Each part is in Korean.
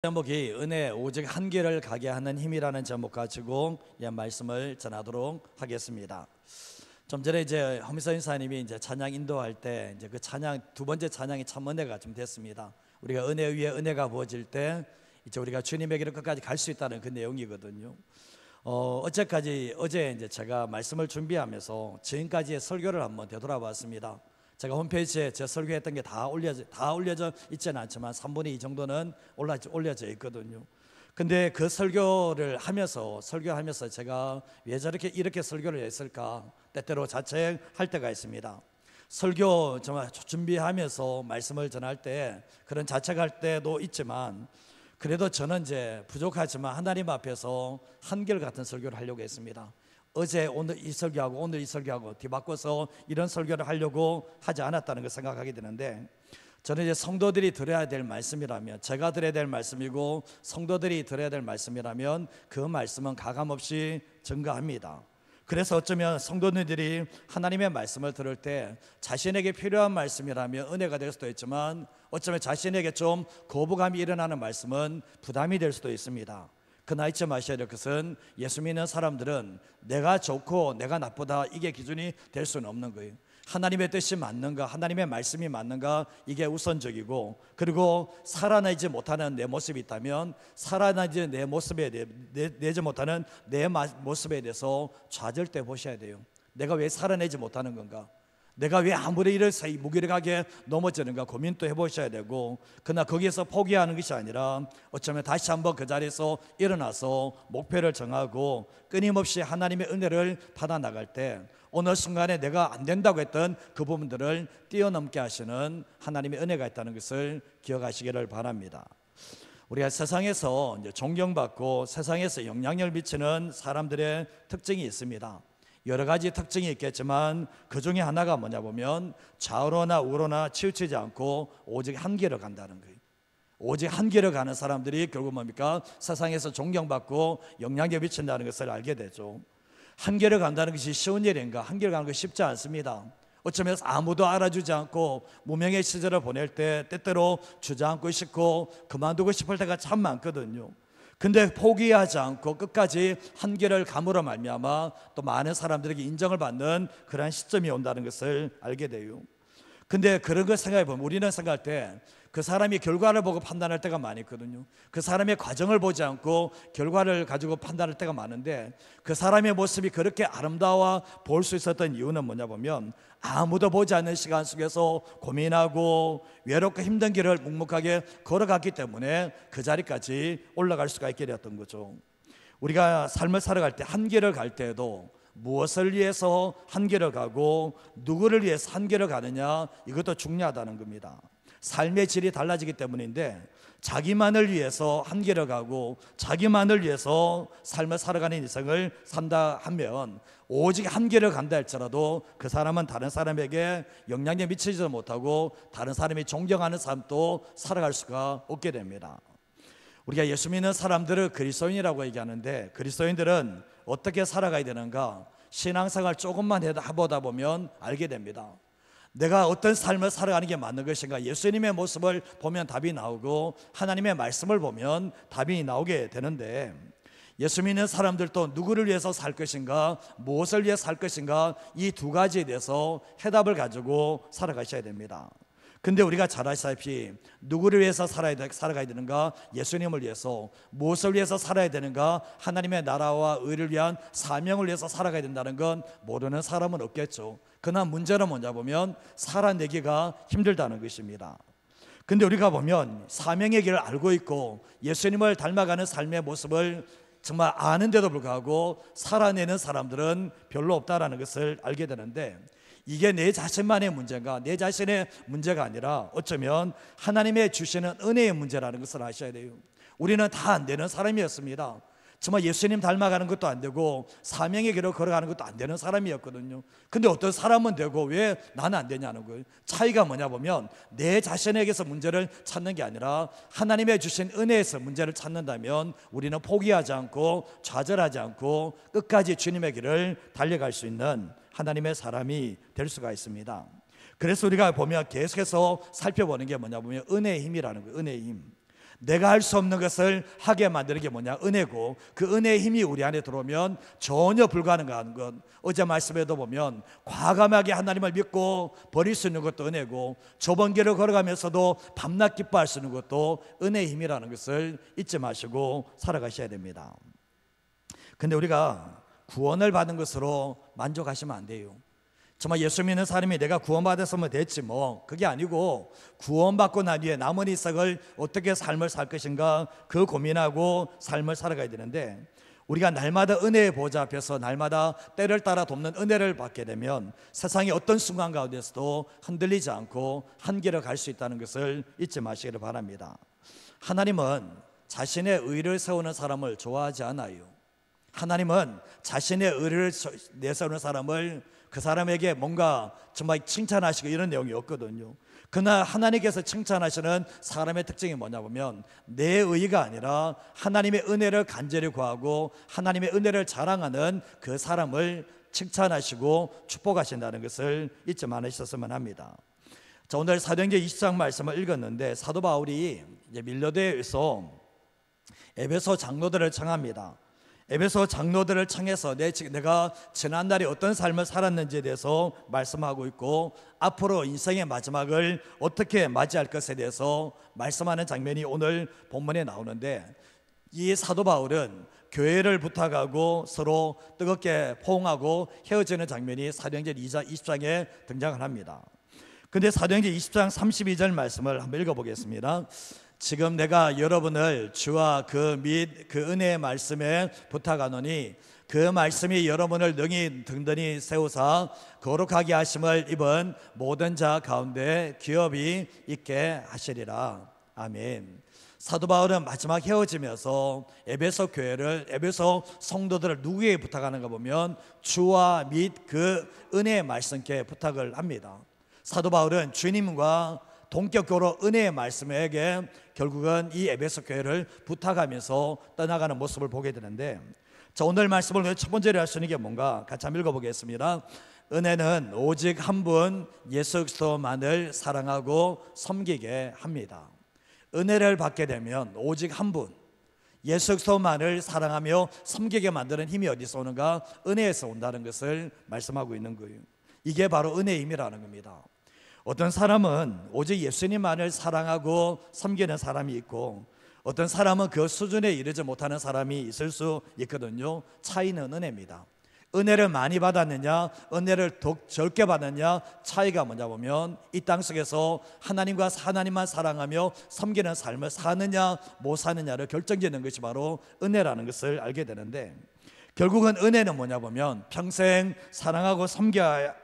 제목이 은혜 오직 한계를 가게 하는 힘이라는 제목 가지고 말씀을 전하도록 하겠습니다. 좀 전에 이제 허미서 인사님이 이제 찬양 인도할 때 이제 그 찬양 두 번째 찬양이 참 은혜가 좀 됐습니다. 우리가 은혜 위에 은혜가 부어질 때 이제 우리가 주님에게로 끝까지 갈 수 있다는 그 내용이거든요. 어제 이제 제가 말씀을 준비하면서 지금까지의 설교를 한번 되돌아봤습니다. 제가 홈페이지에 제 설교했던 게 다 올려져 있지는 않지만 3분의 2 정도는 올려져 있거든요. 근데 그 설교하면서 제가 왜 이렇게 설교를 했을까 때때로 자책할 때가 있습니다. 설교 정말 준비하면서 말씀을 전할 때 그런 자책할 때도 있지만, 그래도 저는 이제 부족하지만 하나님 앞에서 한결같은 설교를 하려고 했습니다. 어제 오늘 이 설교하고 오늘 이 설교하고 뒤바꿔서 이런 설교를 하려고 하지 않았다는 걸 생각하게 되는데, 저는 이제 성도들이 들어야 될 말씀이라면, 제가 들어야 될 말씀이고 성도들이 들어야 될 말씀이라면 그 말씀은 가감없이 증거합니다. 그래서 어쩌면 성도님들이 하나님의 말씀을 들을 때 자신에게 필요한 말씀이라면 은혜가 될 수도 있지만, 어쩌면 자신에게 좀 거부감이 일어나는 말씀은 부담이 될 수도 있습니다. 그러나 잊지 마셔야 될 것은, 예수 믿는 사람들은 내가 좋고 내가 나쁘다 이게 기준이 될 수는 없는 거예요. 하나님의 뜻이 맞는가, 하나님의 말씀이 맞는가, 이게 우선적이고, 그리고 살아내지 못하는 내 모습이 있다면 살아내지 내지 못하는 내 모습에 대해서 좌절돼 보셔야 돼요. 내가 왜 살아내지 못하는 건가, 내가 왜 아무리 이렇게 무기력하게 넘어지는가 고민도 해보셔야 되고, 그러나 거기에서 포기하는 것이 아니라 어쩌면 다시 한번 그 자리에서 일어나서 목표를 정하고 끊임없이 하나님의 은혜를 받아 나갈 때 어느 순간에 내가 안 된다고 했던 그 부분들을 뛰어넘게 하시는 하나님의 은혜가 있다는 것을 기억하시기를 바랍니다. 우리가 세상에서 이제 존경받고 세상에서 영향력을 미치는 사람들의 특징이 있습니다. 여러 가지 특징이 있겠지만 그 중에 하나가 뭐냐 보면, 좌우로나 우로나 치우치지 않고 오직 한 길을 간다는 거예요. 오직 한 길을 가는 사람들이 결국 뭡니까? 세상에서 존경받고 영향력을 미친다는 것을 알게 되죠. 한 길을 간다는 것이 쉬운 일인가? 한 길을 가는 것이 쉽지 않습니다. 어쩌면 아무도 알아주지 않고 무명의 시절을 보낼 때 때때로 주저앉고 싶고 그만두고 싶을 때가 참 많거든요. 근데 포기하지 않고 끝까지 한계를 감으로 말미암아 또 많은 사람들에게 인정을 받는 그러한 시점이 온다는 것을 알게 돼요. 근데 그런 걸 생각해 보면, 우리는 생각할 때 그 사람이 결과를 보고 판단할 때가 많이 있거든요. 그 사람의 과정을 보지 않고 결과를 가지고 판단할 때가 많은데, 그 사람의 모습이 그렇게 아름다워 볼 수 있었던 이유는 뭐냐 보면, 아무도 보지 않는 시간 속에서 고민하고 외롭고 힘든 길을 묵묵하게 걸어갔기 때문에 그 자리까지 올라갈 수가 있게 되었던 거죠. 우리가 삶을 살아갈 때, 한 길을 갈 때에도 무엇을 위해서 한 길을 가고 누구를 위해서 한 길을 가느냐, 이것도 중요하다는 겁니다. 삶의 질이 달라지기 때문인데, 자기만을 위해서 한 길을 가고 자기만을 위해서 삶을 살아가는 인생을 산다 하면, 오직 한 길을 간다 할지라도 그 사람은 다른 사람에게 영향력 미치지도 못하고 다른 사람이 존경하는 삶도 살아갈 수가 없게 됩니다. 우리가 예수 믿는 사람들을 그리스도인이라고 얘기하는데, 그리스도인들은 어떻게 살아가야 되는가? 신앙생활 조금만 해보다 보면 알게 됩니다. 내가 어떤 삶을 살아가는 게 맞는 것인가? 예수님의 모습을 보면 답이 나오고 하나님의 말씀을 보면 답이 나오게 되는데, 예수 믿는 사람들도 누구를 위해서 살 것인가, 무엇을 위해 살 것인가, 이 두 가지에 대해서 해답을 가지고 살아가셔야 됩니다. 근데 우리가 잘 아시다시피 누구를 위해서 살아가야 되는가? 예수님을 위해서. 무엇을 위해서 살아야 되는가? 하나님의 나라와 의를 위한 사명을 위해서 살아가야 된다는 건 모르는 사람은 없겠죠. 그러나 문제는 뭐냐 보면, 살아내기가 힘들다는 것입니다. 근데 우리가 보면 사명의 길을 알고 있고 예수님을 닮아가는 삶의 모습을 정말 아는데도 불구하고 살아내는 사람들은 별로 없다라는 것을 알게 되는데, 이게 내 자신만의 문제인가? 내 자신의 문제가 아니라 어쩌면 하나님의 주시는 은혜의 문제라는 것을 아셔야 돼요. 우리는 다 안 되는 사람이었습니다. 정말 예수님 닮아가는 것도 안 되고 사명의 길을 걸어가는 것도 안 되는 사람이었거든요. 근데 어떤 사람은 되고 왜 나는 안 되냐는 거예요. 차이가 뭐냐 보면, 내 자신에게서 문제를 찾는 게 아니라 하나님의 주신 은혜에서 문제를 찾는다면 우리는 포기하지 않고 좌절하지 않고 끝까지 주님의 길을 달려갈 수 있는 하나님의 사람이 될 수가 있습니다. 그래서 우리가 보면 계속해서 살펴보는 게 뭐냐 보면 은혜의 힘이라는 거예요. 은혜의 힘. 내가 할 수 없는 것을 하게 만드는 게 뭐냐? 은혜고, 그 은혜의 힘이 우리 안에 들어오면 전혀 불가능한 것, 어제 말씀에도 보면 과감하게 하나님을 믿고 버릴 수 있는 것도 은혜고, 좁은 길을 걸어가면서도 밤낮 기뻐할 수 있는 것도 은혜의 힘이라는 것을 잊지 마시고 살아가셔야 됩니다. 근데 우리가 구원을 받은 것으로 만족하시면 안 돼요. 정말 예수 믿는 사람이 내가 구원받았으면 됐지 뭐, 그게 아니고 구원받고 난 뒤에 남은 인생을 어떻게 삶을 살 것인가, 그 고민하고 삶을 살아가야 되는데, 우리가 날마다 은혜의 보좌 앞에서 날마다 때를 따라 돕는 은혜를 받게 되면 세상의 어떤 순간 가운데서도 흔들리지 않고 한 길을 갈 수 있다는 것을 잊지 마시기를 바랍니다. 하나님은 자신의 의를 세우는 사람을 좋아하지 않아요. 하나님은 자신의 의를 내세우는 사람을, 그 사람에게 뭔가 정말 칭찬하시고 이런 내용이 없거든요. 그러나 하나님께서 칭찬하시는 사람의 특징이 뭐냐 보면, 내 의가 아니라 하나님의 은혜를 간절히 구하고 하나님의 은혜를 자랑하는 그 사람을 칭찬하시고 축복하신다는 것을 잊지 마시셨으면 합니다. 자, 오늘 사도행전 20장 말씀을 읽었는데, 사도 바울이 이제 밀려대에서 에베소 장로들을 청합니다. 에베소 장로들을 청해서 내가 지난날에 어떤 삶을 살았는지에 대해서 말씀하고 있고, 앞으로 인생의 마지막을 어떻게 맞이할 것에 대해서 말씀하는 장면이 오늘 본문에 나오는데, 이 사도 바울은 교회를 부탁하고 서로 뜨겁게 포옹하고 헤어지는 장면이 사도행전 20장에 등장을 합니다. 근데 사도행전 20장 32절 말씀을 한번 읽어보겠습니다. 지금 내가 여러분을 주와 그 및 그 은혜의 말씀에 부탁하노니, 그 말씀이 여러분을 능히 든든히 세우사 거룩하게 하심을 입은 모든 자 가운데 기업이 있게 하시리라. 아멘. 사도 바울은 마지막 헤어지면서 에베소 교회를, 에베소 성도들을 누구에게 부탁하는가 보면 주와 및 그 은혜의 말씀께 부탁을 합니다. 사도 바울은 주님과 동격교로 은혜의 말씀에게 결국은 이 에베소 교회를 부탁하면서 떠나가는 모습을 보게 되는데, 자, 오늘 말씀을 첫 번째로 할 수 있는 게 뭔가 같이 한번 읽어보겠습니다. 은혜는 오직 한 분 예수 그리스도만을 사랑하고 섬기게 합니다. 은혜를 받게 되면 오직 한 분 예수 그리스도만을 사랑하며 섬기게 만드는 힘이 어디서 오는가? 은혜에서 온다는 것을 말씀하고 있는 거예요. 이게 바로 은혜의 힘이라는 겁니다. 어떤 사람은 오직 예수님만을 사랑하고 섬기는 사람이 있고, 어떤 사람은 그 수준에 이르지 못하는 사람이 있을 수 있거든요. 차이는 은혜입니다. 은혜를 많이 받았느냐, 은혜를 더 적게 받았느냐, 차이가 뭐냐 보면 이 땅 속에서 하나님과 하나님만 사랑하며 섬기는 삶을 사느냐 못 사느냐를 결정짓는 것이 바로 은혜라는 것을 알게 되는데, 결국은 은혜는 뭐냐 보면 평생 사랑하고 섬겨야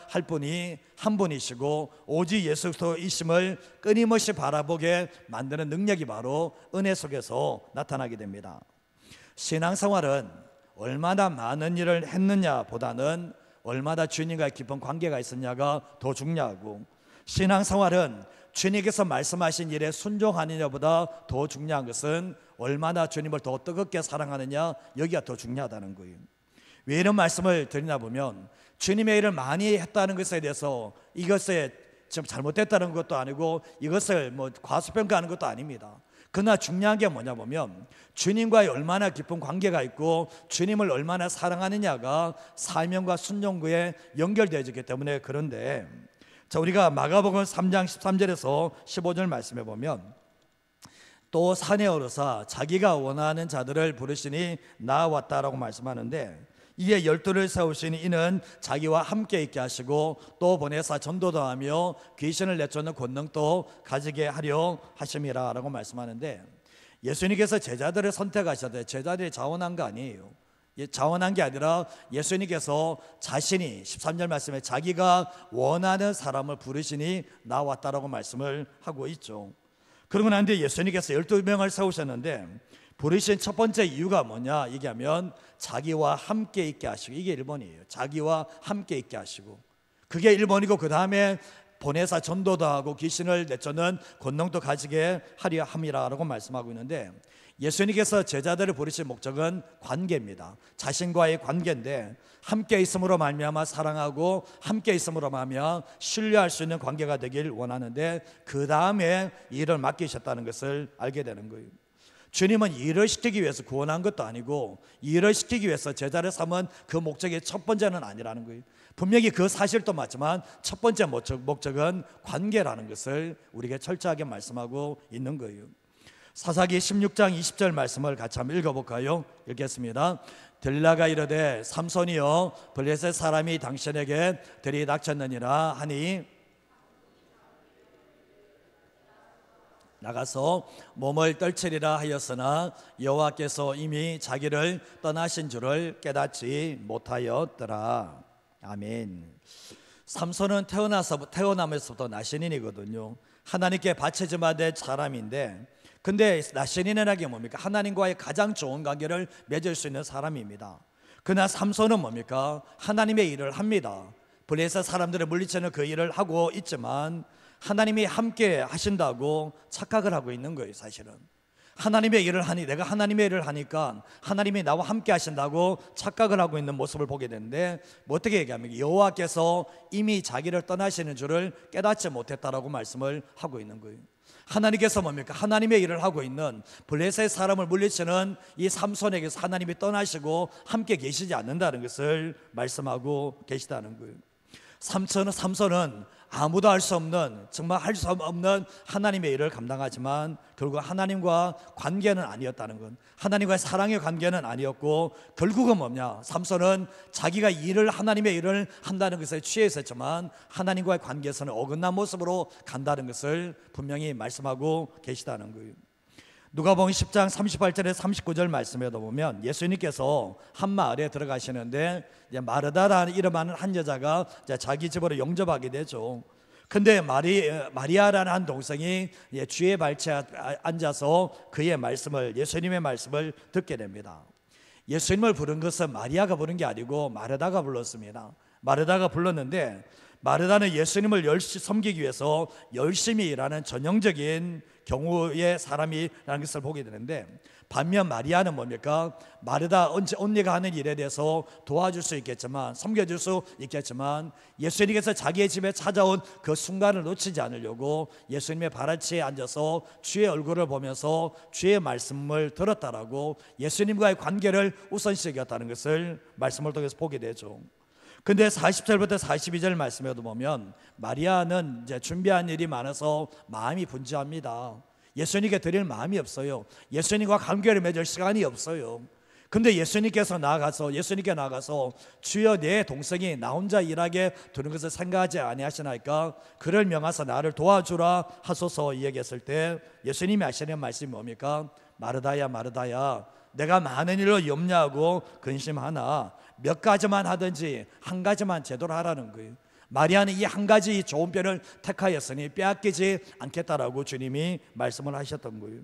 할 분이 한 분이시고, 오직 예수 그리스도이심을 끊임없이 바라보게 만드는 능력이 바로 은혜 속에서 나타나게 됩니다. 신앙생활은 얼마나 많은 일을 했느냐 보다는 얼마나 주님과의 깊은 관계가 있었냐가 더 중요하고, 신앙생활은 주님께서 말씀하신 일에 순종하느냐보다 더 중요한 것은 얼마나 주님을 더 뜨겁게 사랑하느냐, 여기가 더 중요하다는 거예요. 왜 이런 말씀을 드리나 보면, 주님의 일을 많이 했다는 것에 대해서 이것에 좀 잘못됐다는 것도 아니고 이것을 뭐 과소평가하는 것도 아닙니다. 그러나 중요한 게 뭐냐 보면 주님과의 얼마나 깊은 관계가 있고 주님을 얼마나 사랑하느냐가 사명과 순종구에 연결되어지기 때문에 그런데, 자, 우리가 마가복음 3장 13절에서 15절 말씀해 보면, 또 산에 오르사 자기가 원하는 자들을 부르시니 나왔다라고 말씀하는데, 이에 12를 세우시니 이는 자기와 함께 있게 하시고 또 보내사 전도도 하며 귀신을 내쫓는 권능도 가지게 하려 하심이라 라고 말씀하는데, 예수님께서 제자들을 선택하셨는데 제자들이 자원한 거 아니에요. 자원한 게 아니라 예수님께서 자신이 13절 말씀에 자기가 원하는 사람을 부르시니 나왔다라고 말씀을 하고 있죠. 그러고 난 뒤에 예수님께서 12명을 세우셨는데, 부르신 첫 번째 이유가 뭐냐 얘기하면 자기와 함께 있게 하시고, 이게 1번이에요. 자기와 함께 있게 하시고, 그게 1번이고, 그 다음에 보내사 전도도 하고 귀신을 내쫓는 권능도 가지게 하려 함이라고 말씀하고 있는데, 예수님께서 제자들을 부르신 목적은 관계입니다. 자신과의 관계인데, 함께 있음으로 말미암아 사랑하고 함께 있음으로 말미암아 신뢰할 수 있는 관계가 되길 원하는데, 그 다음에 일을 맡기셨다는 것을 알게 되는 거예요. 주님은 일을 시키기 위해서 구원한 것도 아니고, 일을 시키기 위해서 제자를 삼은 그 목적이 첫 번째는 아니라는 거예요. 분명히 그 사실도 맞지만 첫 번째 목적은 관계라는 것을 우리에게 철저하게 말씀하고 있는 거예요. 사사기 16장 20절 말씀을 같이 한번 읽어볼까요? 읽겠습니다. 들라가 이르되 삼손이여 블레셋 사람이 당신에게 들이닥쳤느니라 하니 나가서 몸을 떨치리라 하였으나 여호와께서 이미 자기를 떠나신 줄을 깨닫지 못하였더라. 아멘. 삼손은 태어나면서부터 나신인이거든요. 하나님께 바쳐져야 될 사람인데, 근데 나신인이라는 게 뭡니까? 하나님과의 가장 좋은 관계를 맺을 수 있는 사람입니다. 그러나 삼손은 뭡니까? 하나님의 일을 합니다. 블레셋 사람들을 물리치는 그 일을 하고 있지만 하나님이 함께 하신다고 착각을 하고 있는 거예요. 사실은 하나님의 일을 하니, 내가 하나님의 일을 하니까 하나님이 나와 함께 하신다고 착각을 하고 있는 모습을 보게 되는데, 뭐 어떻게 얘기합니까? 여호와께서 이미 자기를 떠나시는 줄을 깨닫지 못했다라고 말씀을 하고 있는 거예요. 하나님께서 뭡니까? 하나님의 일을 하고 있는 블레셋 사람을 물리치는 이 삼손에게서 하나님이 떠나시고 함께 계시지 않는다는 것을 말씀하고 계시다는 거예요. 삼손은 아무도 할 수 없는, 정말 할 수 없는 하나님의 일을 감당하지만 결국 하나님과 관계는 아니었다는 것, 하나님과의 사랑의 관계는 아니었고, 결국은 뭐냐? 삼손은 자기가 하나님의 일을 한다는 것에 취해 있었지만 하나님과의 관계에서는 어긋난 모습으로 간다는 것을 분명히 말씀하고 계시다는 거예요. 누가복음 10장 38절에 39절 말씀에도 보면 예수님께서 한 마을에 들어가시는데, 이제 마르다라는 이름하는 한 여자가 자기 집으로 영접하게 되죠. 근데 마리아라는 한 동생이 주의 발치에 앉아서 그의 말씀을, 예수님의 말씀을 듣게 됩니다. 예수님을 부른 것은 마리아가 부른 게 아니고 마르다가 불렀습니다. 마르다가 불렀는데, 마르다는 예수님을 섬기기 위해서 열심히 일하는 전형적인 경우의 사람이라는 것을 보게 되는데, 반면 마리아는 뭡니까? 마르다 언니가 하는 일에 대해서 도와줄 수 있겠지만, 섬겨줄 수 있겠지만, 예수님께서 자기의 집에 찾아온 그 순간을 놓치지 않으려고 예수님의 발아치에 앉아서 주의 얼굴을 보면서 주의 말씀을 들었다라고 예수님과의 관계를 우선시 여겼다는 것을 말씀을 통해서 보게 되죠. 근데 40절부터 42절 말씀에도 보면 마리아는 이제 준비한 일이 많아서 마음이 분주합니다. 예수님께 드릴 마음이 없어요. 예수님과 관계를 맺을 시간이 없어요. 근데 예수님께 나아가서 주여, 내 동생이 나 혼자 일하게 두는 것을 생각하지 아니하시나이까? 그를 명하사 나를 도와주라 하소서 이야기했을 때 예수님이 하시는 말씀이 뭡니까? 마르다야 마르다야, 내가 많은 일로 염려하고 근심하나 몇 가지만 하든지 한 가지만 제대로 하라는 거예요. 마리아는 이 한 가지 좋은 편을 택하였으니 빼앗기지 않겠다라고 주님이 말씀을 하셨던 거예요.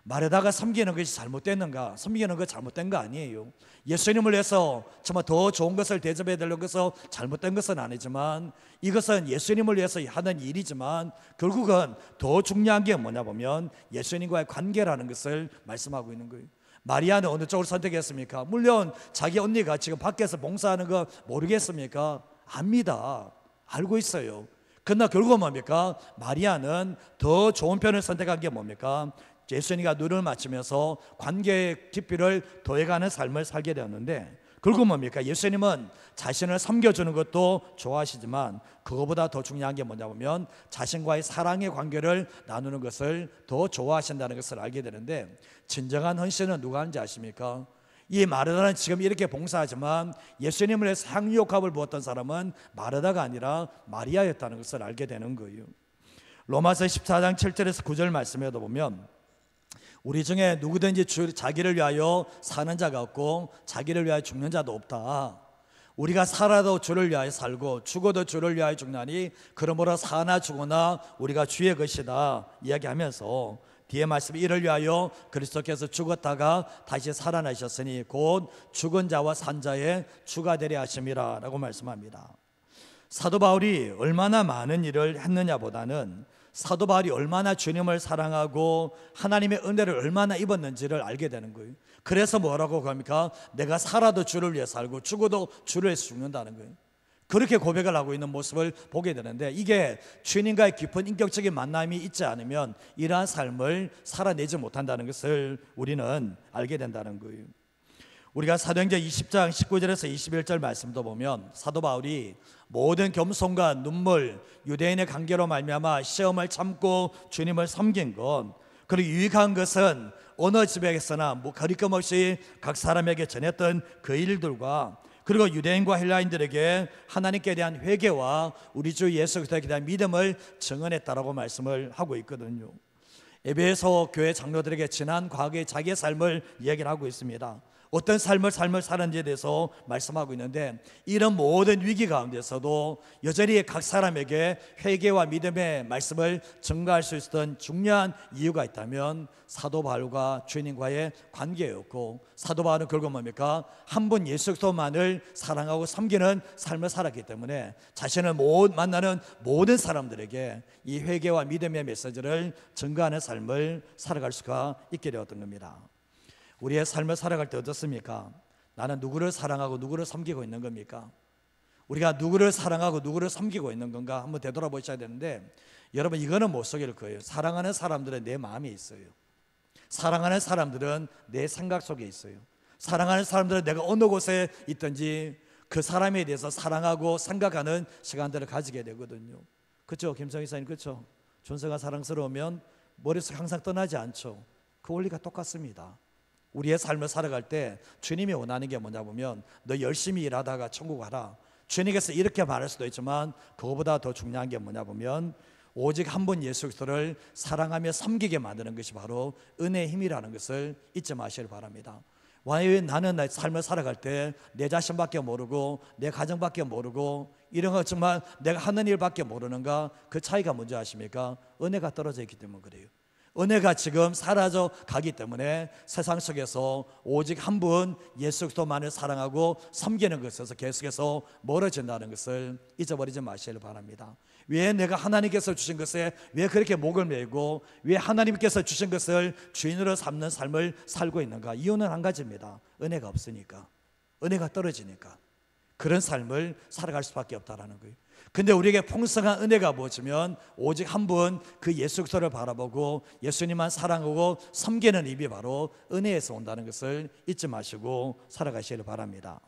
마르다가 섬기는 것이 잘못됐는가? 섬기는 거 잘못된 거 아니에요. 예수님을 위해서 정말 더 좋은 것을 대접해야 되는 것은 잘못된 것은 아니지만, 이것은 예수님을 위해서 하는 일이지만 결국은 더 중요한 게 뭐냐 보면 예수님과의 관계라는 것을 말씀하고 있는 거예요. 마리아는 어느 쪽을 선택했습니까? 물론 자기 언니가 지금 밖에서 봉사하는 거 모르겠습니까? 압니다. 알고 있어요. 그러나 결국은 뭡니까? 마리아는 더 좋은 편을 선택한 게 뭡니까? 예수님과 눈을 맞추면서 관계의 깊이를 더해가는 삶을 살게 되었는데, 결국 뭡니까? 예수님은 자신을 섬겨주는 것도 좋아하시지만 그거보다 더 중요한 게 뭐냐 보면 자신과의 사랑의 관계를 나누는 것을 더 좋아하신다는 것을 알게 되는데, 진정한 헌신은 누가 하는지 아십니까? 이 마르다는 지금 이렇게 봉사하지만 예수님을 위해서 향유옥합을 부었던 사람은 마르다가 아니라 마리아였다는 것을 알게 되는 거예요. 로마서 14장 7절에서 9절 말씀에도 보면 우리 중에 누구든지 자기를 위하여 사는 자가 없고 자기를 위하여 죽는 자도 없다. 우리가 살아도 주를 위하여 살고 죽어도 주를 위하여 죽나니 그러므로 사나 죽으나 우리가 주의 것이다 이야기하면서 뒤에 말씀, 이를 위하여 그리스도께서 죽었다가 다시 살아나셨으니 곧 죽은 자와 산 자의 주가 되려 하심이라 라고 말씀합니다. 사도 바울이 얼마나 많은 일을 했느냐보다는 사도 바울이 얼마나 주님을 사랑하고 하나님의 은혜를 얼마나 입었는지를 알게 되는 거예요. 그래서 뭐라고 합니까? 내가 살아도 주를 위해 살고 죽어도 주를 위해서 죽는다는 거예요. 그렇게 고백을 하고 있는 모습을 보게 되는데, 이게 주님과의 깊은 인격적인 만남이 있지 않으면 이러한 삶을 살아내지 못한다는 것을 우리는 알게 된다는 거예요. 우리가 사도행전 20장 19절에서 21절 말씀도 보면 사도 바울이 모든 겸손과 눈물, 유대인의 관계로 말미암아 시험을 참고 주님을 섬긴 것, 그리고 유익한 것은 어느 집에서나 거리낌 없이 각 사람에게 전했던 그 일들과, 그리고 유대인과 헬라인들에게 하나님께 대한 회개와 우리 주 예수 그리스도에 대한 믿음을 증언했다라고 말씀을 하고 있거든요. 에베소 교회 장로들에게 지난 과거의 자기의 삶을 이야기를 하고 있습니다. 어떤 삶을 살았는지에 대해서 말씀하고 있는데, 이런 모든 위기 가운데서도 여전히 각 사람에게 회개와 믿음의 말씀을 증가할 수 있었던 중요한 이유가 있다면 사도 바울과 주님과의 관계였고, 사도 바울은 결국 뭡니까? 한 분 예수 그리스도만을 사랑하고 섬기는 삶을 살았기 때문에 자신을 만나는 모든 사람들에게 이 회개와 믿음의 메시지를 증가하는 삶을 살아갈 수가 있게 되었던 겁니다. 우리의 삶을 살아갈 때 어떻습니까? 나는 누구를 사랑하고 누구를 섬기고 있는 겁니까? 우리가 누구를 사랑하고 누구를 섬기고 있는 건가 한번 되돌아보셔야 되는데, 여러분 이거는 못 속일 거예요. 사랑하는 사람들은 내 마음에 있어요. 사랑하는 사람들은 내 생각 속에 있어요. 사랑하는 사람들은 내가 어느 곳에 있든지 그 사람에 대해서 사랑하고 생각하는 시간들을 가지게 되거든요. 그렇죠? 김성희 사님, 그렇죠? 존서가 사랑스러우면 머릿속 항상 떠나지 않죠. 그 원리가 똑같습니다. 우리의 삶을 살아갈 때 주님이 원하는 게 뭐냐 보면, 너 열심히 일하다가 천국 가라. 주님께서 이렇게 말할 수도 있지만 그거보다 더 중요한 게 뭐냐 보면, 오직 한 분 예수 그리스도를 사랑하며 섬기게 만드는 것이 바로 은혜의 힘이라는 것을 잊지 마시길 바랍니다. 왜 나는 내 삶을 살아갈 때 내 자신밖에 모르고 내 가정밖에 모르고 이런 거 정말 내가 하는 일밖에 모르는가? 그 차이가 뭔지 아십니까? 은혜가 떨어져 있기 때문에 그래요. 은혜가 지금 사라져 가기 때문에 세상 속에서 오직 한 분 예수 그리스도만을 사랑하고 섬기는 것에서 계속해서 멀어진다는 것을 잊어버리지 마시길 바랍니다. 왜 내가 하나님께서 주신 것에 왜 그렇게 목을 메고 왜 하나님께서 주신 것을 주인으로 삼는 삶을 살고 있는가? 이유는 한 가지입니다. 은혜가 없으니까, 은혜가 떨어지니까 그런 삶을 살아갈 수밖에 없다라는 거예요. 근데 우리에게 풍성한 은혜가 무엇이면 오직 한 분 그 예수 그리스도를 바라보고 예수님만 사랑하고 섬기는 입이 바로 은혜에서 온다는 것을 잊지 마시고 살아가시길 바랍니다.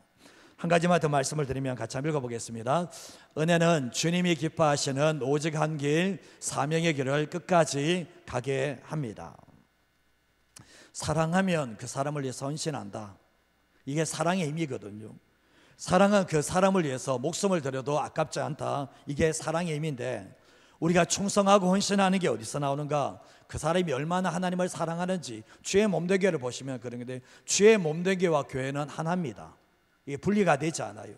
한 가지만 더 말씀을 드리면 같이 한번 읽어보겠습니다. 은혜는 주님이 기뻐하시는 오직 한 길, 사명의 길을 끝까지 가게 합니다. 사랑하면 그 사람을 위해서 헌신한다. 이게 사랑의 힘이거든요. 사랑은 그 사람을 위해서 목숨을 들여도 아깝지 않다. 이게 사랑의 힘인데, 우리가 충성하고 헌신하는 게 어디서 나오는가? 그 사람이 얼마나 하나님을 사랑하는지. 주의 몸되기를 보시면 그런 건데, 주의 몸되기와 교회는 하나입니다. 이게 분리가 되지 않아요.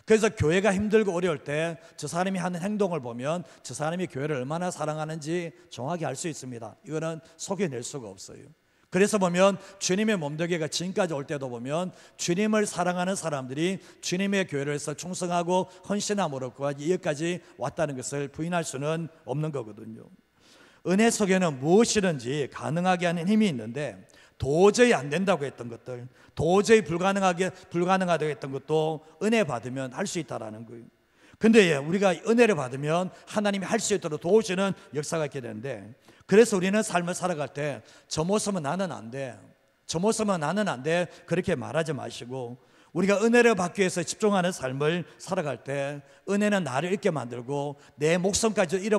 그래서 교회가 힘들고 어려울 때 저 사람이 하는 행동을 보면 저 사람이 교회를 얼마나 사랑하는지 정확히 알 수 있습니다. 이거는 속여낼 수가 없어요. 그래서 보면 주님의 몸되기가 지금까지 올 때도 보면 주님을 사랑하는 사람들이 주님의 교회를 해서 충성하고 헌신함으로 여기까지 왔다는 것을 부인할 수는 없는 거거든요. 은혜 속에는 무엇이든지 가능하게 하는 힘이 있는데, 도저히 안 된다고 했던 것들, 도저히 불가능하다고 했던 것도 은혜 받으면 할 수 있다라는 거예요. 근데 우리가 은혜를 받으면 하나님이 할 수 있도록 도우시는 역사가 있게 되는데, 그래서 우리는 삶을 살아갈 때 저 모습은 나는 안 돼, 저 모습은 나는 안 돼 그렇게 말하지 마시고, 우리가 은혜를 받기 위해서 집중하는 삶을 살아갈 때 은혜는 나를 잃게 만들고 내 목숨까지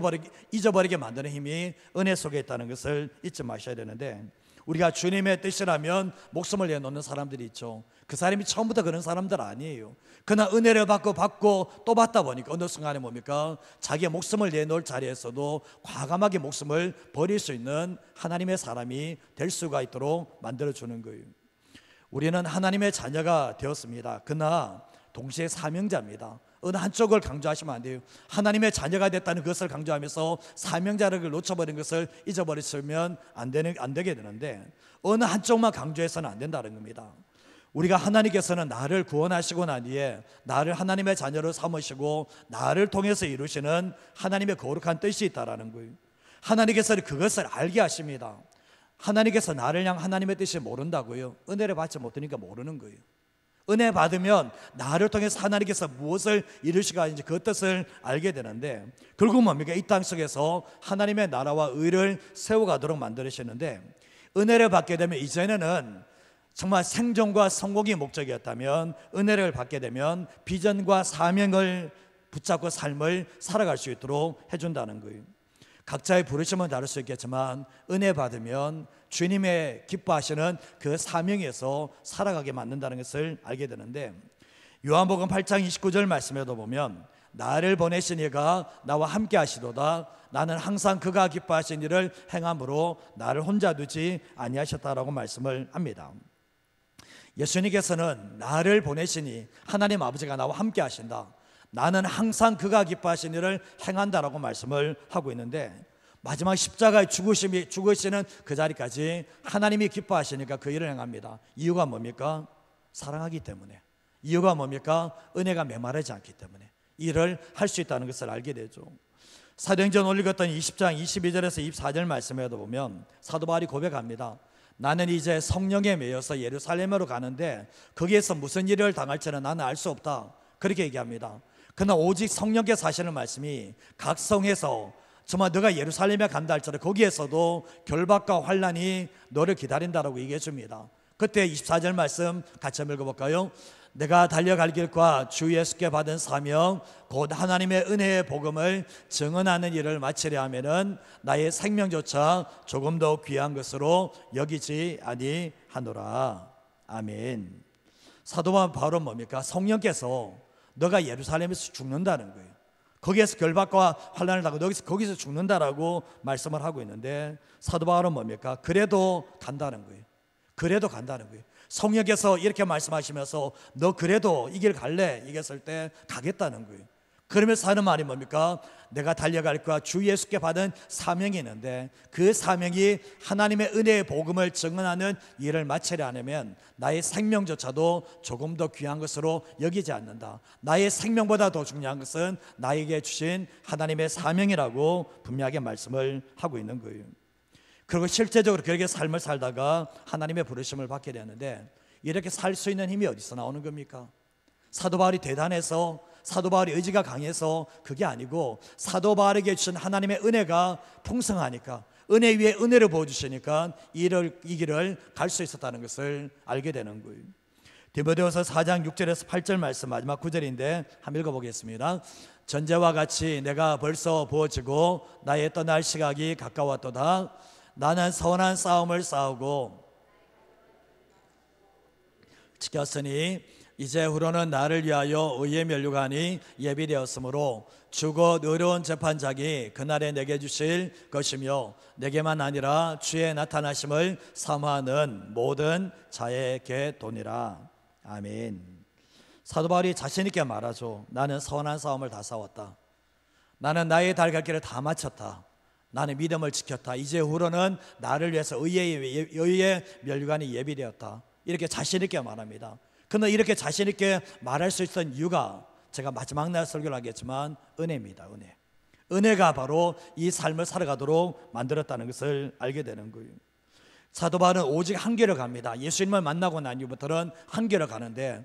잊어버리게 만드는 힘이 은혜 속에 있다는 것을 잊지 마셔야 되는데, 우리가 주님의 뜻이라면 목숨을 내놓는 사람들이 있죠. 그 사람이 처음부터 그런 사람들 아니에요. 그러나 은혜를 받고 또 받다 보니까 어느 순간에 뭡니까? 자기의 목숨을 내놓을 자리에서도 과감하게 목숨을 버릴 수 있는 하나님의 사람이 될 수가 있도록 만들어주는 거예요. 우리는 하나님의 자녀가 되었습니다. 그러나 동시에 사명자입니다. 어느 한쪽을 강조하시면 안 돼요. 하나님의 자녀가 됐다는 것을 강조하면서 사명자를 놓쳐버린 것을 잊어버리시면 안 되게 되는데, 어느 한쪽만 강조해서는 안 된다는 겁니다. 우리가 하나님께서는 나를 구원하시고 난 뒤에 나를 하나님의 자녀로 삼으시고 나를 통해서 이루시는 하나님의 거룩한 뜻이 있다라는 거예요. 하나님께서는 그것을 알게 하십니다. 하나님께서 나를 향한 하나님의 뜻을 모른다고요? 은혜를 받지 못하니까 모르는 거예요. 은혜 받으면 나를 통해서 하나님께서 무엇을 이루시가 하는지 그 뜻을 알게 되는데, 결국 뭡니까? 이 땅 속에서 하나님의 나라와 의를 세워가도록 만들으시는데, 은혜를 받게 되면 이전에는 정말 생존과 성공이 목적이었다면, 은혜를 받게 되면 비전과 사명을 붙잡고 삶을 살아갈 수 있도록 해준다는 거예요. 각자의 부르심은 다를 수 있겠지만 은혜 받으면 주님의 기뻐하시는 그 사명에서 살아가게 만든다는 것을 알게 되는데, 요한복음 8장 29절 말씀에도 보면 나를 보내신 이가 나와 함께 하시도다. 나는 항상 그가 기뻐하신 일을 행함으로 나를 혼자 두지 아니하셨다라고 말씀을 합니다. 예수님께서는 나를 보내시니 하나님 아버지가 나와 함께 하신다. 나는 항상 그가 기뻐하신 일을 행한다라고 말씀을 하고 있는데, 마지막 십자가의 죽으시는 그 자리까지 하나님이 기뻐하시니까 그 일을 행합니다. 이유가 뭡니까? 사랑하기 때문에. 이유가 뭡니까? 은혜가 메마르지 않기 때문에 이 일을 할 수 있다는 것을 알게 되죠. 사도행전 올리었던 20장 22절에서 24절 말씀에도 보면 사도 바울이 고백합니다. 나는 이제 성령에 매여서 예루살렘으로 가는데 거기에서 무슨 일을 당할지는 나는 알 수 없다. 그렇게 얘기합니다. 그러나 오직 성령께서 하시는 말씀이 각 성에서 정말 너가 예루살렘에 간다 할지라도 거기에서도 결박과 환난이 너를 기다린다라고 얘기해 줍니다. 그때 24절 말씀 같이 한번 읽어볼까요? 내가 달려갈 길과 주 예수께 받은 사명 곧 하나님의 은혜의 복음을 증언하는 일을 마치려 하면은 나의 생명조차 조금 더 귀한 것으로 여기지 아니하노라. 아멘. 사도 바울은 뭡니까? 성령께서 너가 예루살렘에서 죽는다는 거예요. 거기에서 결박과 환난을 당하고 거기서 죽는다라고 말씀을 하고 있는데, 사도 바울은 뭡니까? 그래도 간다는 거예요. 그래도 간다는 거예요. 성령께서 이렇게 말씀하시면서 너 그래도 이 길 갈래? 이겼을 때 가겠다는 거예요. 그러면서 하는 말이 뭡니까? 내가 달려갈 거야. 주 예수께 받은 사명이 있는데 그 사명이 하나님의 은혜의 복음을 증언하는 일을 마치려 하면 나의 생명조차도 조금 더 귀한 것으로 여기지 않는다. 나의 생명보다 더 중요한 것은 나에게 주신 하나님의 사명이라고 분명하게 말씀을 하고 있는 거예요. 그리고 실제적으로 그렇게 삶을 살다가 하나님의 부르심을 받게 되는데, 이렇게 살 수 있는 힘이 어디서 나오는 겁니까? 사도 바울이 대단해서, 사도 바울의 의지가 강해서 그게 아니고, 사도 바울에게 주신 하나님의 은혜가 풍성하니까, 은혜 위에 은혜를 부어주시니까 이 길을 갈 수 있었다는 것을 알게 되는 거예요. 디모데후서 4장 6절에서 8절 말씀 마지막 9절인데 한번 읽어보겠습니다. 전제와 같이 내가 벌써 부어지고 나의 떠날 시각이 가까웠도다. 나는 선한 싸움을 싸우고 지켰으니 이제후로는 나를 위하여 의의 면류관이 예비되었으므로 주고 의로운 재판장이 그날에 내게 주실 것이며 내게만 아니라 주의 나타나심을 사모하는 모든 자에게 도니라. 아멘. 사도 바울이 자신 있게 말하죠. 나는 선한 싸움을 다 싸웠다. 나는 나의 달갈 길을 다 마쳤다. 나는 믿음을 지켰다. 이제 후로는 나를 위해서 의의 면류관이 예비되었다. 이렇게 자신 있게 말합니다. 그러나 이렇게 자신 있게 말할 수 있었던 이유가, 제가 마지막 날 설교를 하겠지만 은혜입니다. 은혜가 바로 이 삶을 살아가도록 만들었다는 것을 알게 되는 거예요. 사도 바울은 오직 한 길을 갑니다. 예수님을 만나고 난 이후부터는 한 길을 가는데,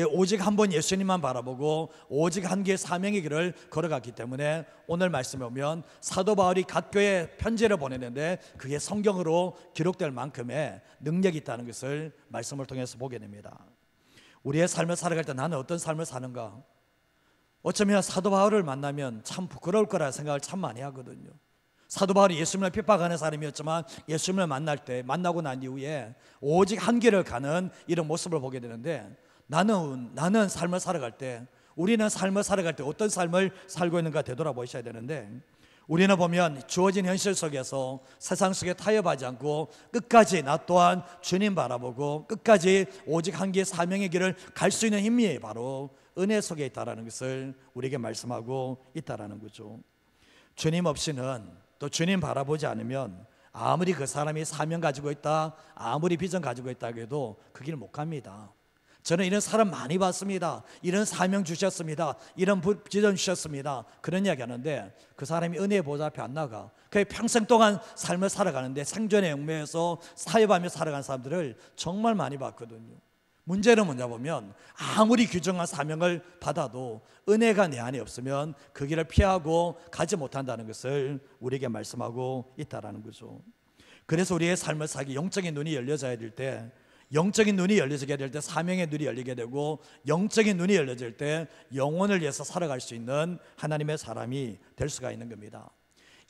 오직 한 번 예수님만 바라보고 오직 한 개의 사명의 길을 걸어갔기 때문에 오늘 말씀에 보면 사도 바울이 각 교회에 편지를 보내는데 그게 성경으로 기록될 만큼의 능력이 있다는 것을 말씀을 통해서 보게 됩니다. 우리의 삶을 살아갈 때 나는 어떤 삶을 사는가? 어쩌면 사도 바울을 만나면 참 부끄러울 거라 생각을 참 많이 하거든요. 사도 바울이 예수님을 핍박하는 사람이었지만 예수님을 만나고 난 이후에 오직 한 길을 가는 이런 모습을 보게 되는데, 나는 삶을 살아갈 때, 우리는 삶을 살아갈 때 어떤 삶을 살고 있는가 되돌아보셔야 되는데, 우리는 보면 주어진 현실 속에서 세상 속에 타협하지 않고 끝까지 나 또한 주님 바라보고 끝까지 오직 한 개의 사명의 길을 갈 수 있는 힘이 바로 은혜 속에 있다는 것을 우리에게 말씀하고 있다는 거죠. 주님 없이는, 또 주님 바라보지 않으면 아무리 그 사람이 사명 가지고 있다, 아무리 비전 가지고 있다 해도 그 길 못 갑니다. 저는 이런 사람 많이 봤습니다. 이런 사명 주셨습니다. 이런 비전 주셨습니다. 그런 이야기 하는데 그 사람이 은혜의 보좌 앞에 안 나가. 그게 평생 동안 삶을 살아가는데 생존의 영매에서 사회하며 살아가는 사람들을 정말 많이 봤거든요. 문제는 뭐냐 보면 아무리 규정한 사명을 받아도 은혜가 내 안에 없으면 그 길을 피하고 가지 못한다는 것을 우리에게 말씀하고 있다는 거죠. 그래서 우리의 삶을 살기 영적인 눈이 열려져야 될 때, 영적인 눈이 열려지게 될 때 사명의 눈이 열리게 되고, 영적인 눈이 열려질 때 영혼을 위해서 살아갈 수 있는 하나님의 사람이 될 수가 있는 겁니다.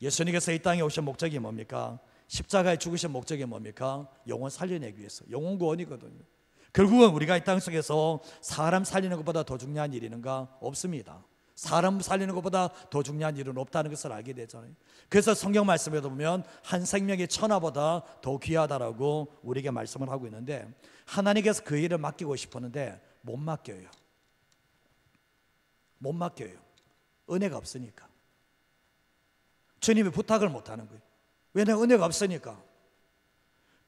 예수님께서 이 땅에 오신 목적이 뭡니까? 십자가에 죽으신 목적이 뭡니까? 영혼 살려내기 위해서. 영혼 구원이거든요. 결국은 우리가 이 땅 속에서 사람 살리는 것보다 더 중요한 일이 있는가? 없습니다. 사람 살리는 것보다 더 중요한 일은 없다는 것을 알게 되잖아요. 그래서 성경 말씀에도 보면 한 생명이 천하보다 더 귀하다라고 우리에게 말씀을 하고 있는데, 하나님께서 그 일을 맡기고 싶었는데 못 맡겨요. 못 맡겨요. 은혜가 없으니까. 주님이 부탁을 못 하는 거예요. 왜냐하면 은혜가 없으니까.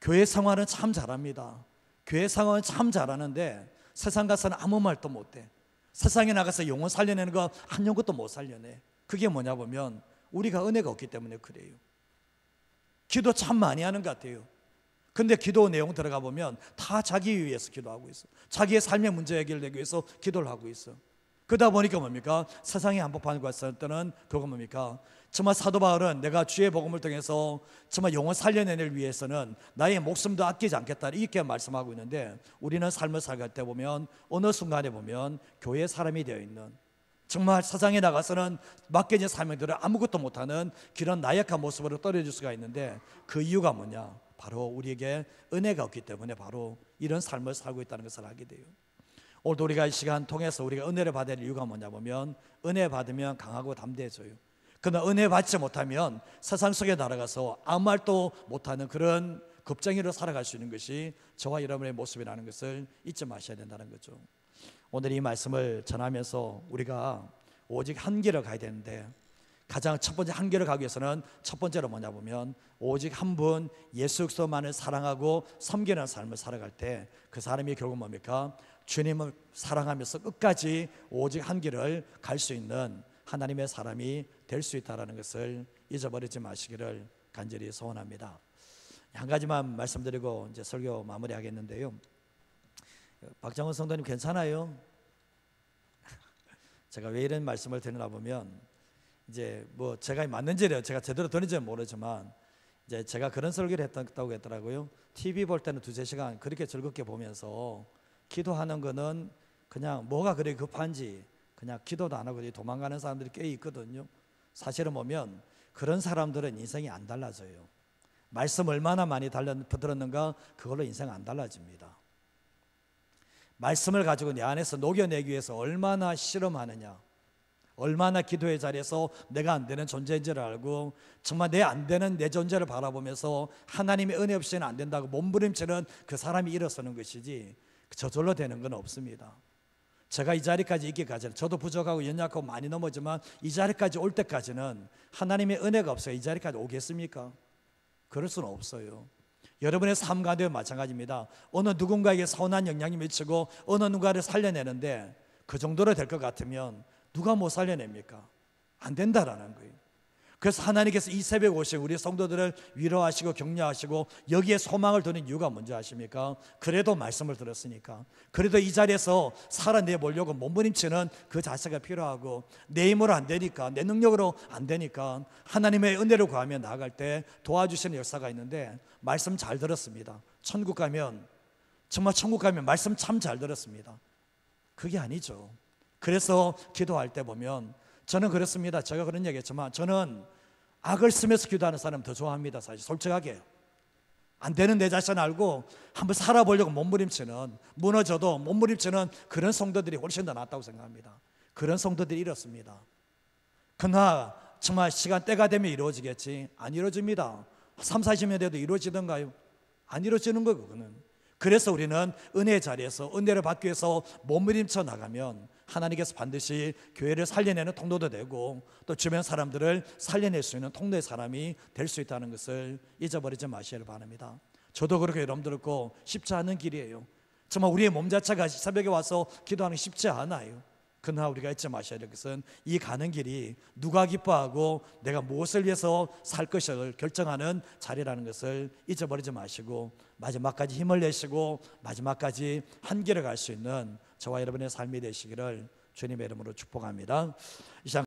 교회 생활은 참 잘합니다. 교회 상황은 참 잘하는데 세상 가서는 아무 말도 못해. 세상에 나가서 영혼 살려내는 거 한 영혼도 못 살려내. 그게 뭐냐 보면 우리가 은혜가 없기 때문에 그래요. 기도 참 많이 하는 것 같아요. 근데 기도 내용 들어가 보면 다 자기 위해서 기도하고 있어. 자기의 삶의 문제 해결되기 위해서 기도를 하고 있어. 그러다 보니까 뭡니까? 세상에 한복판에 갔을 때는 그거 뭡니까? 정말 사도 바울은 내가 주의 복음을 통해서 정말 영혼 살려내를 위해서는 나의 목숨도 아끼지 않겠다 이렇게 말씀하고 있는데, 우리는 삶을 살갈 때 보면 어느 순간에 보면 교회 사람이 되어 있는, 정말 세상에 나가서는 맡겨진 사명들을 아무것도 못하는 그런 나약한 모습으로 떨어질 수가 있는데, 그 이유가 뭐냐? 바로 우리에게 은혜가 없기 때문에 바로 이런 삶을 살고 있다는 것을 알게 돼요. 오늘도 우리가 이 시간 통해서 우리가 은혜를 받을 이유가 뭐냐 보면, 은혜 받으면 강하고 담대해져요. 그러나 은혜 받지 못하면 세상 속에 날아가서 아무 말도 못하는 그런 겁쟁이로 살아갈 수 있는 것이 저와 여러분의 모습이라는 것을 잊지 마셔야 된다는 거죠. 오늘 이 말씀을 전하면서 우리가 오직 한 길을 가야 되는데, 가장 첫 번째 한 길을 가기 위해서는 첫 번째로 뭐냐 보면 오직 한 분 예수 그리스도만을 사랑하고 섬기는 삶을 살아갈 때 그 사람이 결국 뭡니까? 주님을 사랑하면서 끝까지 오직 한 길을 갈 수 있는 하나님의 사람이 될 수 있다는 것을 잊어버리지 마시기를 간절히 소원합니다. 한 가지만 말씀드리고 이제 설교 마무리하겠는데요. 박정원 성도님 괜찮아요? 제가 왜 이런 말씀을 드리나 보면, 이제 뭐 제가 맞는지를 제가 제대로 들은지는 모르지만 이제 제가 그런 설교를 했다고 했더라고요. TV 볼 때는 2-3시간 그렇게 즐겁게 보면서 기도하는 거는 그냥 뭐가 그렇게 급한지 그냥 기도도 안 하고 도망가는 사람들이 꽤 있거든요. 사실은 보면 그런 사람들은 인생이 안 달라져요. 말씀 얼마나 많이 들었는가 그걸로 인생 안 달라집니다. 말씀을 가지고 내 안에서 녹여내기 위해서 얼마나 실험하느냐, 얼마나 기도의 자리에서 내가 안 되는 존재인지를 알고 정말 내 안 되는 내 존재를 바라보면서 하나님의 은혜 없이는 안 된다고 몸부림치는 그 사람이 일어서는 것이지 저절로 되는 건 없습니다. 제가 이 자리까지 있기까지는, 저도 부족하고 연약하고 많이 넘어지만 이 자리까지 올 때까지는 하나님의 은혜가 없어요. 이 자리까지 오겠습니까? 그럴 수는 없어요. 여러분의 삶 가운데 마찬가지입니다. 어느 누군가에게 선한 영향이 미치고 어느 누군가를 살려내는데 그 정도로 될 것 같으면 누가 못 살려냅니까? 안 된다라는 거예요. 그래서 하나님께서 이 새벽 오신 우리 성도들을 위로하시고 격려하시고 여기에 소망을 두는 이유가 뭔지 아십니까? 그래도 말씀을 들었으니까, 그래도 이 자리에서 살아내보려고 몸부림치는 그 자세가 필요하고, 내 힘으로 안 되니까, 내 능력으로 안 되니까 하나님의 은혜를 구하며 나아갈 때 도와주시는 역사가 있는데, 말씀 잘 들었습니다. 천국 가면 정말 천국 가면 말씀 참 잘 들었습니다. 그게 아니죠. 그래서 기도할 때 보면 저는 그렇습니다. 제가 그런 얘기했지만 저는 악을 쓰면서 기도하는 사람 더 좋아합니다. 사실 솔직하게 안 되는 내 자신 알고 한번 살아보려고 몸부림치는, 무너져도 몸부림치는 그런 성도들이 훨씬 더 낫다고 생각합니다. 그런 성도들이 이렇습니다. 그러나 정말 시간 때가 되면 이루어지겠지, 안 이루어집니다. 30-40년 돼도 이루어지던가요? 안 이루어지는 거예요. 그거는. 그래서 우리는 은혜의 자리에서 은혜를 받기 위해서 몸부림쳐 나가면 하나님께서 반드시 교회를 살려내는 통로도 되고 또 주변 사람들을 살려낼 수 있는 통로의 사람이 될 수 있다는 것을 잊어버리지 마시기를 바랍니다. 저도 그렇게 여러분들 고 쉽지 않은 길이에요. 정말 우리의 몸 자체가 새벽에 와서 기도하는 게 쉽지 않아요. 그러나 우리가 잊지 마셔야 될 것은 이 가는 길이 누가 기뻐하고 내가 무엇을 위해서 살 것을 결정하는 자리라는 것을 잊어버리지 마시고 마지막까지 힘을 내시고 마지막까지 한 길을 갈 수 있는 저와 여러분의 삶이 되시기를 주님의 이름으로 축복합니다. 이 시간